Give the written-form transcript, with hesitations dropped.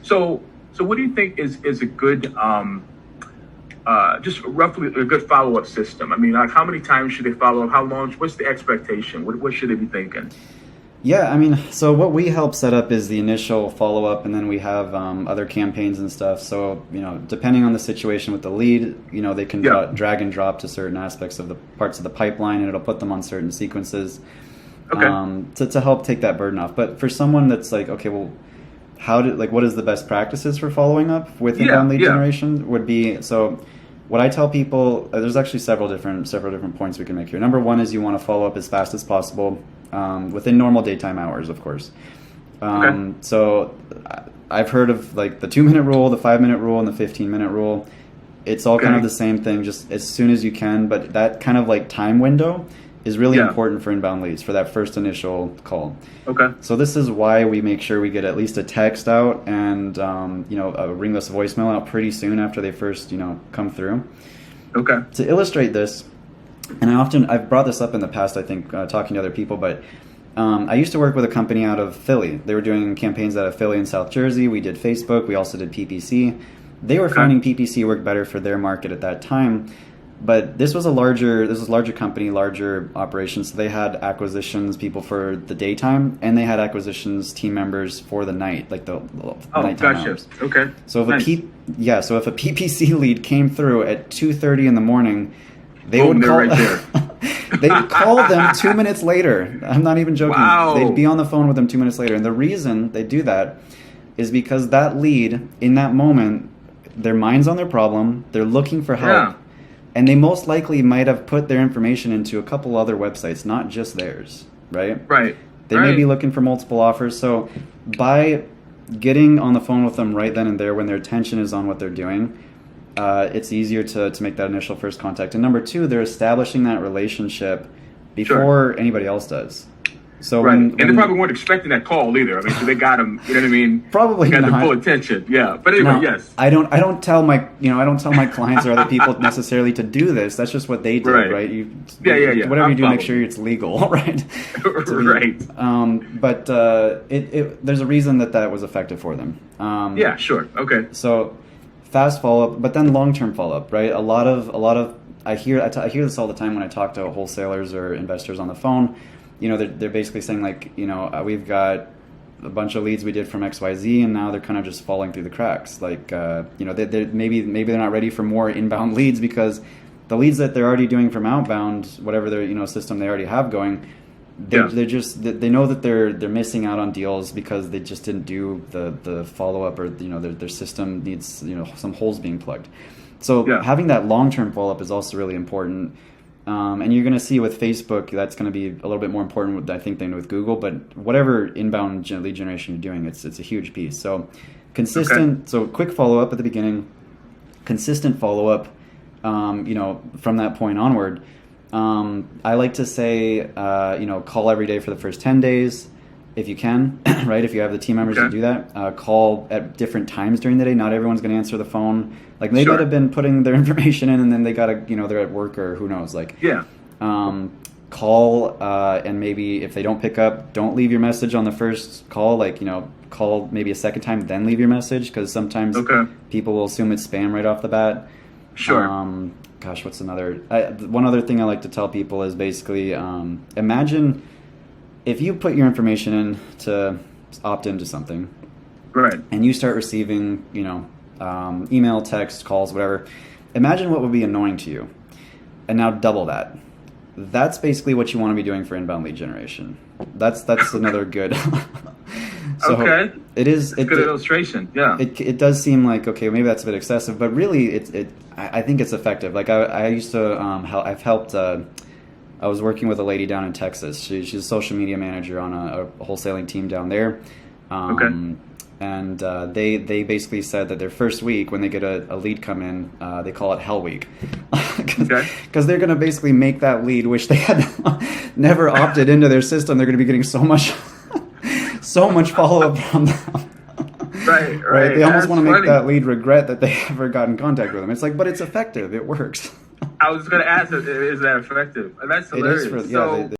So what do you think is a good, just roughly a good follow-up system? I mean, like how many times should they follow up? How long? What's the expectation? What should they be thinking? Yeah, I mean, so what we help set up is the initial follow-up, and then we have other campaigns and stuff. So, depending on the situation with the lead, they can drag and drop to certain aspects of the parts of the pipeline, and it'll put them on certain sequences to help take that burden off. But for someone that's like, okay, well, what is the best practices for following up with inbound lead generation would be, so what I tell people, there's actually several different points we can make here. Number one is you want to follow up as fast as possible. Within normal daytime hours, of course. So I've heard of like the 2-minute rule, the 5-minute rule, and the 15-minute rule. It's all kind of the same thing, just as soon as you can. But that kind of like time window is really important for inbound leads for that first initial call. So this is why we make sure we get at least a text out and a ringless voicemail out pretty soon after they first come through. To illustrate this. And I've brought this up in the past, I think, talking to other people, but I used to work with a company out of Philly. They were doing campaigns out of Philly and South Jersey. We did Facebook. We also did PPC. They were finding PPC worked better for their market at that time. But this was a larger company, larger operations. So they had acquisitions people for the daytime, and they had acquisitions team members for the night, like the nighttime hours. So if if a PPC lead came through at 2:30 in the morning, they would call right there. They'd call them 2 minutes later. I'm not even joking. Wow. They'd be on the phone with them 2 minutes later. And the reason they do that is because that lead, in that moment, their mind's on their problem. They're looking for help. And they most likely might have put their information into a couple other websites, not just theirs, right? They may be looking for multiple offers. So by getting on the phone with them right then and there when their attention is on what they're doing, it's easier to make that initial first contact. And number two, they're establishing that relationship before anybody else does. So and they probably weren't expecting that call either. I mean, so they got them. You know what I mean? Probably got not. their full attention. Yeah, but anyway, yes. I don't tell my clients or other people necessarily to do this. That's just what they do, right? Whatever you do, make sure it's legal, right? But there's a reason that was effective for them. So fast follow up, but then long term follow up, right? A lot of I hear this all the time when I talk to wholesalers or investors on the phone. They're basically saying like, we've got a bunch of leads we did from XYZ, and now they're kind of just falling through the cracks. Like, maybe they're not ready for more inbound leads because the leads that they're already doing from outbound, whatever their system they already have going, they know that they're missing out on deals because they just didn't do the follow up, or their system needs some holes being plugged. So having that long term follow up is also really important. And you're going to see with Facebook, that's going to be a little bit more important, I think, than with Google. But whatever inbound lead generation you're doing, it's a huge piece. So consistent, so quick follow-up at the beginning, consistent follow-up, from that point onward. I like to say, call every day for the first 10 days if you can, right? If you have the team members to do that, call at different times during the day. Not everyone's going to answer the phone. Like they might have been putting their information in, and then they got to, they're at work or who knows. Like, call, and maybe if they don't pick up, don't leave your message on the first call. Like, call maybe a second time, then leave your message, because sometimes people will assume it's spam right off the bat. Gosh, what's another? One other thing I like to tell people is basically, imagine if you put your information in to opt into something, and you start receiving, email, text, calls, whatever. Imagine what would be annoying to you, and now double that. That's basically what you want to be doing for inbound lead generation. That's another good. It is a good illustration. Yeah, it does seem like maybe that's a bit excessive, but really I think it's effective. Like I used to I've helped. I was working with a lady down in Texas. She's a social media manager on a wholesaling team down there. And they basically said that their first week, when they get a lead come in, they call it Hell Week. Because they're going to basically make that lead wish they had never opted into their system. They're going to be getting so much follow-up from them. Right. They almost want to make that lead regret that they ever got in contact with them. It's like, but it's effective. It works. I was going to ask, is that effective? And that's hilarious. It is